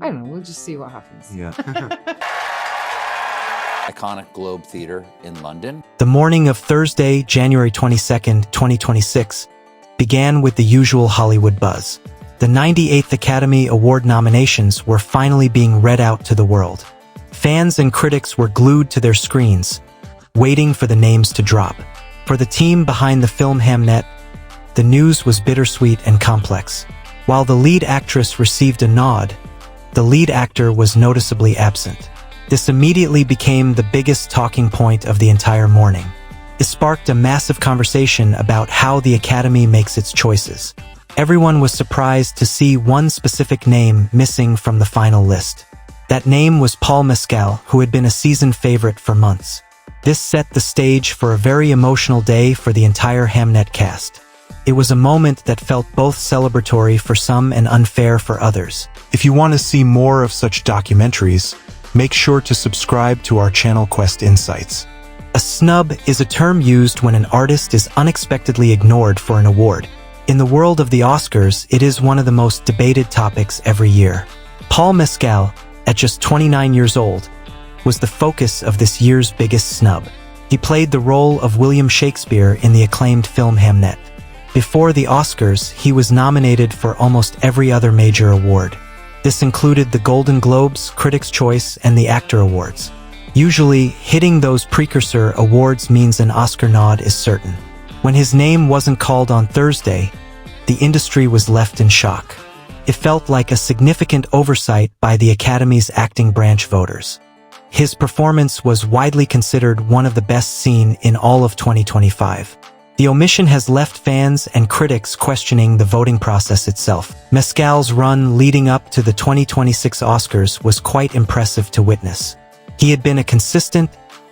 I don't know, we'll just see what happens. Yeah. Iconic Globe Theatre in London. The morning of Thursday, January 22nd, 2026, began with the usual Hollywood buzz. The 98th Academy Award nominations were finally being read out to the world. Fans and critics were glued to their screens, waiting for the names to drop. For the team behind the film Hamnet, the news was bittersweet and complex. While the lead actress received a nod, the lead actor was noticeably absent. This immediately became the biggest talking point of the entire morning. It sparked a massive conversation about how the Academy makes its choices. Everyone was surprised to see one specific name missing from the final list. That name was Paul Mescal, who had been a season favorite for months. This set the stage for a very emotional day for the entire Hamnet cast. It was a moment that felt both celebratory for some and unfair for others. If you want to see more of such documentaries, make sure to subscribe to our channel Quest Insights. A snub is a term used when an artist is unexpectedly ignored for an award. In the world of the Oscars, it is one of the most debated topics every year. Paul Mescal, at just 29 years old, was the focus of this year's biggest snub. He played the role of William Shakespeare in the acclaimed film Hamnet. Before the Oscars, he was nominated for almost every other major award. This included the Golden Globes, Critics' Choice, and the Actor Awards. Usually, hitting those precursor awards means an Oscar nod is certain. When his name wasn't called on Thursday, the industry was left in shock. It felt like a significant oversight by the Academy's acting branch voters. His performance was widely considered one of the best seen in all of 2025. The omission has left fans and critics questioning the voting process itself. Mescal's run leading up to the 2026 Oscars was quite impressive to witness. He had been a consistent,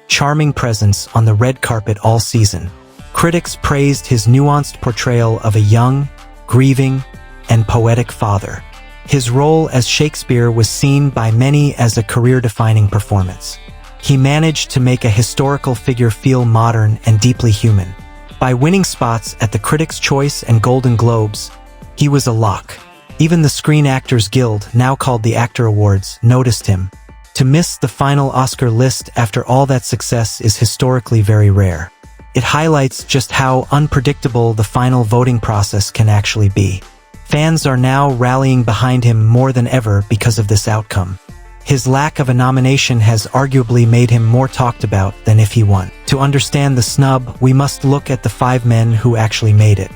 charming presence on the red carpet all season. Critics praised his nuanced portrayal of a young, grieving, and poetic father. His role as Shakespeare was seen by many as a career-defining performance. He managed to make a historical figure feel modern and deeply human. By winning spots at the Critics' Choice and Golden Globes, he was a lock. Even the Screen Actors Guild, now called the Actor Awards, noticed him. To miss the final Oscar list after all that success is historically very rare. It highlights just how unpredictable the final voting process can actually be. Fans are now rallying behind him more than ever because of this outcome. His lack of a nomination has arguably made him more talked about than if he won. To understand the snub, we must look at the 5 men who actually made it.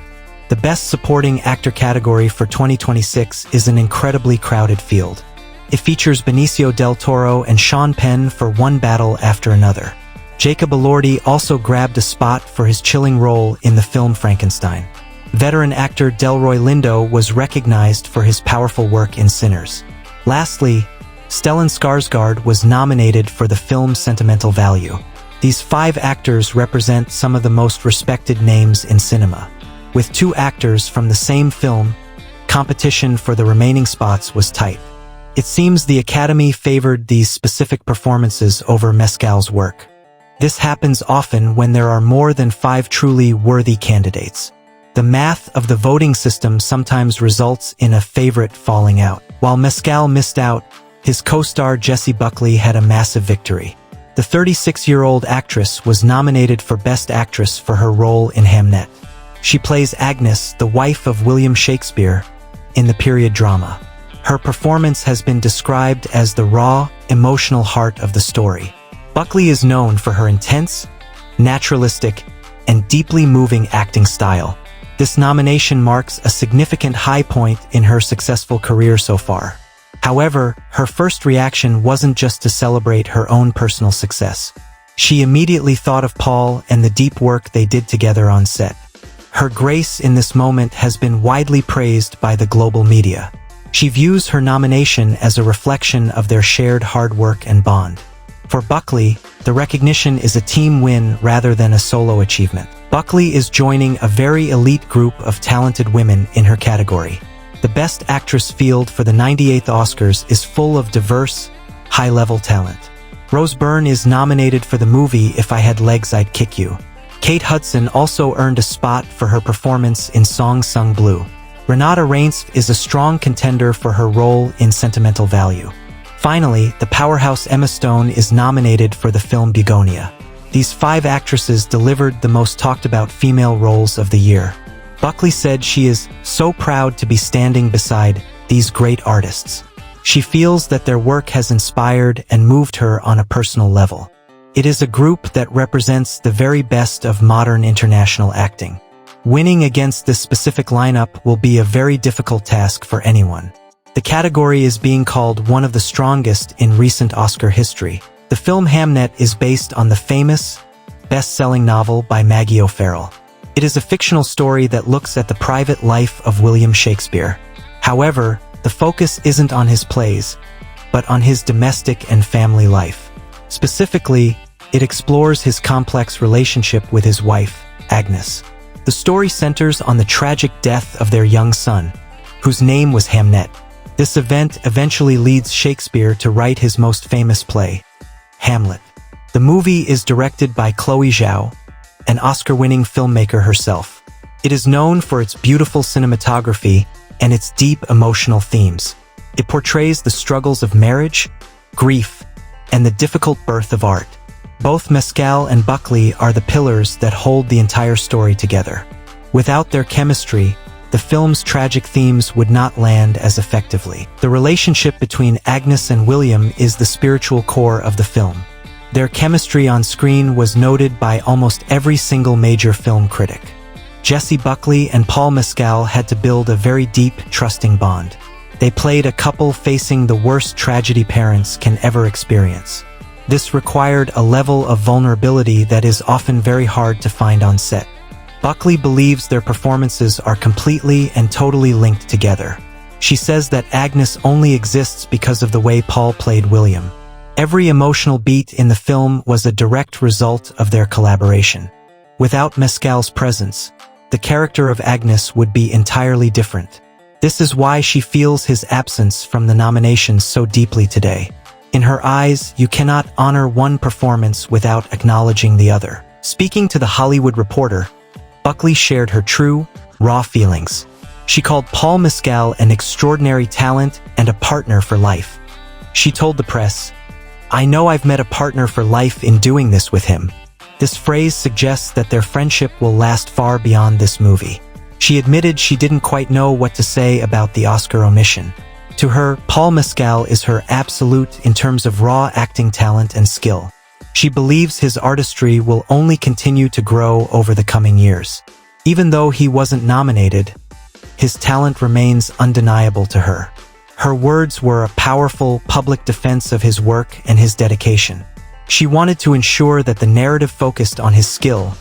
The Best Supporting Actor category for 2026 is an incredibly crowded field. It features Benicio del Toro and Sean Penn for one battle after another. Jacob Elordi also grabbed a spot for his chilling role in the film Frankenstein. Veteran actor Delroy Lindo was recognized for his powerful work in Sinners. Lastly, Stellan Skarsgård was nominated for the film Sentimental Value. These 5 actors represent some of the most respected names in cinema. With 2 actors from the same film, competition for the remaining spots was tight. It seems the Academy favored these specific performances over Mescal's work. This happens often when there are more than 5 truly worthy candidates. The math of the voting system sometimes results in a favorite falling out. While Mescal missed out, his co-star Jessie Buckley had a massive victory. The 36-year-old actress was nominated for Best Actress for her role in Hamnet. She plays Agnes, the wife of William Shakespeare, in the period drama. Her performance has been described as the raw, emotional heart of the story. Buckley is known for her intense, naturalistic, and deeply moving acting style. This nomination marks a significant high point in her successful career so far. However, her first reaction wasn't just to celebrate her own personal success. She immediately thought of Paul and the deep work they did together on set. Her grace in this moment has been widely praised by the global media. She views her nomination as a reflection of their shared hard work and bond. For Buckley, the recognition is a team win rather than a solo achievement. Buckley is joining a very elite group of talented women in her category. The Best Actress field for the 98th Oscars is full of diverse, high-level talent. Rose Byrne is nominated for the movie If I Had Legs I'd Kick You. Kate Hudson also earned a spot for her performance in Song Sung Blue. Renate Reinsve is a strong contender for her role in sentimental value. Finally, the powerhouse Emma Stone is nominated for the film Begonia. These 5 actresses delivered the most talked-about female roles of the year. Buckley said she is so proud to be standing beside these great artists. She feels that their work has inspired and moved her on a personal level. It is a group that represents the very best of modern international acting. Winning against this specific lineup will be a very difficult task for anyone. The category is being called one of the strongest in recent Oscar history. The film Hamnet is based on the famous, best-selling novel by Maggie O'Farrell. It is a fictional story that looks at the private life of William Shakespeare. However, the focus isn't on his plays, but on his domestic and family life. Specifically, it explores his complex relationship with his wife, Agnes. The story centers on the tragic death of their young son, whose name was Hamnet. This event eventually leads Shakespeare to write his most famous play, Hamlet. The movie is directed by Chloe Zhao, an Oscar-winning filmmaker herself. It is known for its beautiful cinematography and its deep emotional themes. It portrays the struggles of marriage, grief, and the difficult birth of art. Both Mescal and Buckley are the pillars that hold the entire story together. Without their chemistry, the film's tragic themes would not land as effectively. The relationship between Agnes and William is the spiritual core of the film. Their chemistry on screen was noted by almost every single major film critic. Jessie Buckley and Paul Mescal had to build a very deep, trusting bond. They played a couple facing the worst tragedy parents can ever experience. This required a level of vulnerability that is often very hard to find on set. Buckley believes their performances are completely and totally linked together. She says that Agnes only exists because of the way Paul played William. Every emotional beat in the film was a direct result of their collaboration. Without Mescal's presence, the character of Agnes would be entirely different. This is why she feels his absence from the nominations so deeply today. In her eyes, you cannot honor one performance without acknowledging the other. Speaking to The Hollywood Reporter, Buckley shared her true, raw feelings. She called Paul Mescal an extraordinary talent and a partner for life. She told the press, "I know I've met a partner for life in doing this with him." This phrase suggests that their friendship will last far beyond this movie. She admitted she didn't quite know what to say about the Oscar omission. To her, Paul Mescal is her absolute in terms of raw acting talent and skill. She believes his artistry will only continue to grow over the coming years. Even though he wasn't nominated, his talent remains undeniable to her. Her words were a powerful public defense of his work and his dedication. She wanted to ensure that the narrative focused on his skill,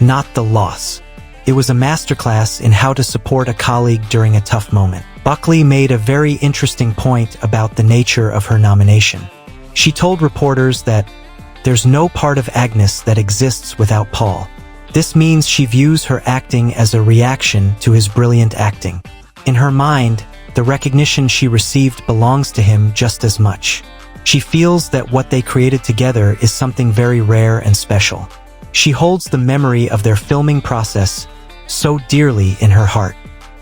not the loss. It was a masterclass in how to support a colleague during a tough moment. Buckley made a very interesting point about the nature of her nomination. She told reporters that there's no part of Agnes that exists without Paul. This means she views her acting as a reaction to his brilliant acting. In her mind, the recognition she received belongs to him just as much. She feels that what they created together is something very rare and special. She holds the memory of their filming process so dearly in her heart.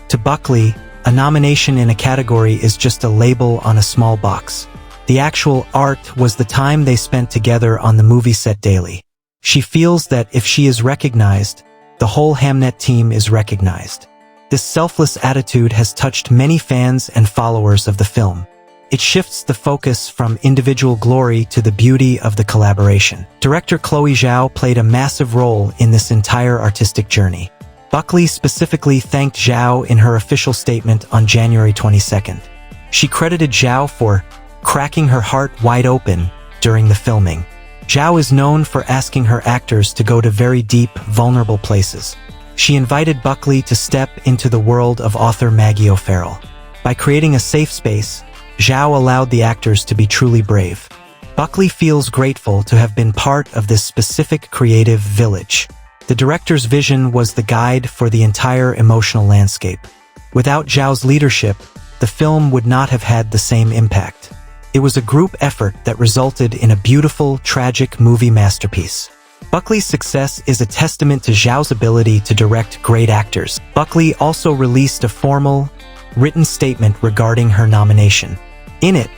To Buckley, a nomination in a category is just a label on a small box. The actual art was the time they spent together on the movie set daily. She feels that if she is recognized, the whole Hamnet team is recognized. This selfless attitude has touched many fans and followers of the film. It shifts the focus from individual glory to the beauty of the collaboration. Director Chloe Zhao played a massive role in this entire artistic journey. Buckley specifically thanked Zhao in her official statement on January 22nd. She credited Zhao for cracking her heart wide open during the filming. Zhao is known for asking her actors to go to very deep, vulnerable places. She invited Buckley to step into the world of author Maggie O'Farrell. By creating a safe space, Zhao allowed the actors to be truly brave. Buckley feels grateful to have been part of this specific creative village. The director's vision was the guide for the entire emotional landscape. Without Zhao's leadership, the film would not have had the same impact. It was a group effort that resulted in a beautiful, tragic movie masterpiece. Buckley's success is a testament to Zhao's ability to direct great actors. Buckley also released a formal, written statement regarding her nomination. In it,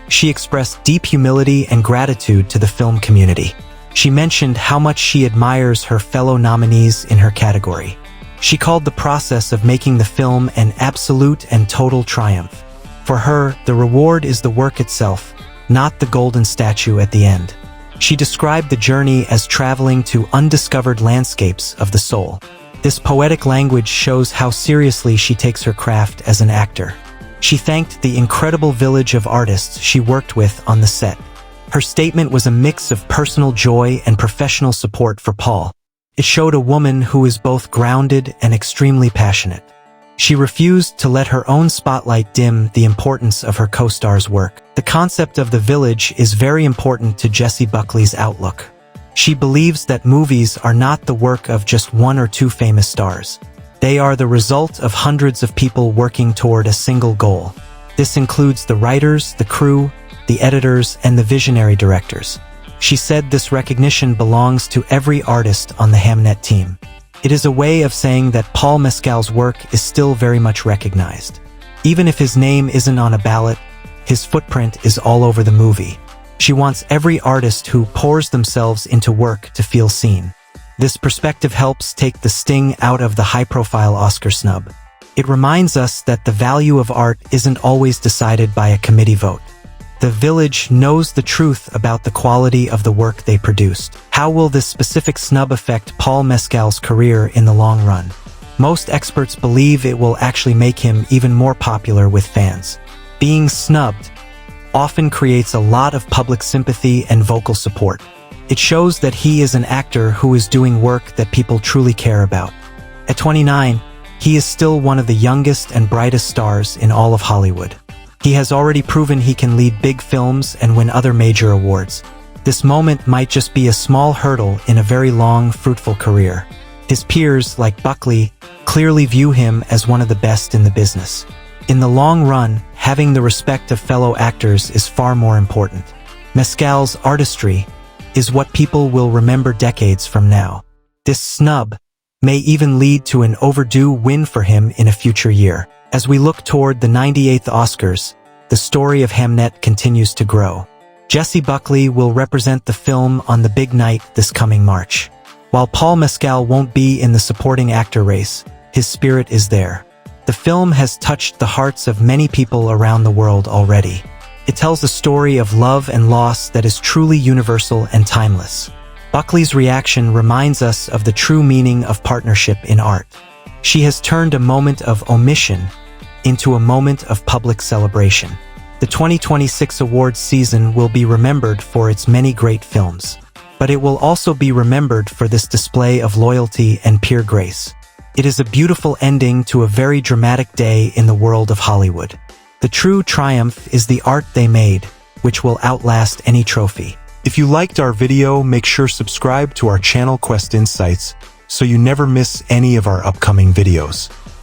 she expressed deep humility and gratitude to the film community. She mentioned how much she admires her fellow nominees in her category. She called the process of making the film an absolute and total triumph. For her, the reward is the work itself, not the golden statue at the end. She described the journey as traveling to undiscovered landscapes of the soul. This poetic language shows how seriously she takes her craft as an actor. She thanked the incredible village of artists she worked with on the set. Her statement was a mix of personal joy and professional support for Paul. It showed a woman who is both grounded and extremely passionate. She refused to let her own spotlight dim the importance of her co-star's work. The concept of the village is very important to Jessie Buckley's outlook. She believes that movies are not the work of just one or two famous stars. They are the result of hundreds of people working toward a single goal. This includes the writers, the crew, the editors, and the visionary directors. She said this recognition belongs to every artist on the Hamnet team. It is a way of saying that Paul Mescal's work is still very much recognized. Even if his name isn't on a ballot, his footprint is all over the movie. She wants every artist who pours themselves into work to feel seen. This perspective helps take the sting out of the high-profile Oscar snub. It reminds us that the value of art isn't always decided by a committee vote. The village knows the truth about the quality of the work they produced. How will this specific snub affect Paul Mescal's career in the long run? Most experts believe it will actually make him even more popular with fans. Being snubbed often creates a lot of public sympathy and vocal support. It shows that he is an actor who is doing work that people truly care about. At 29, he is still one of the youngest and brightest stars in all of Hollywood. He has already proven he can lead big films and win other major awards. This moment might just be a small hurdle in a very long, fruitful career. His peers, like Buckley, clearly view him as one of the best in the business. In the long run, having the respect of fellow actors is far more important. Mescal's artistry is what people will remember decades from now. This snub may even lead to an overdue win for him in a future year. As we look toward the 98th Oscars, the story of Hamnet continues to grow. Jessie Buckley will represent the film on the big night this coming March. While Paul Mescal won't be in the supporting actor race, his spirit is there. The film has touched the hearts of many people around the world already. It tells a story of love and loss that is truly universal and timeless. Buckley's reaction reminds us of the true meaning of partnership in art. She has turned a moment of omission into a moment of public celebration. The 2026 awards season will be remembered for its many great films, but it will also be remembered for this display of loyalty and pure grace. It is a beautiful ending to a very dramatic day in the world of Hollywood. The true triumph is the art they made, which will outlast any trophy. If you liked our video, make sure subscribe to our channel Quest Insights so you never miss any of our upcoming videos.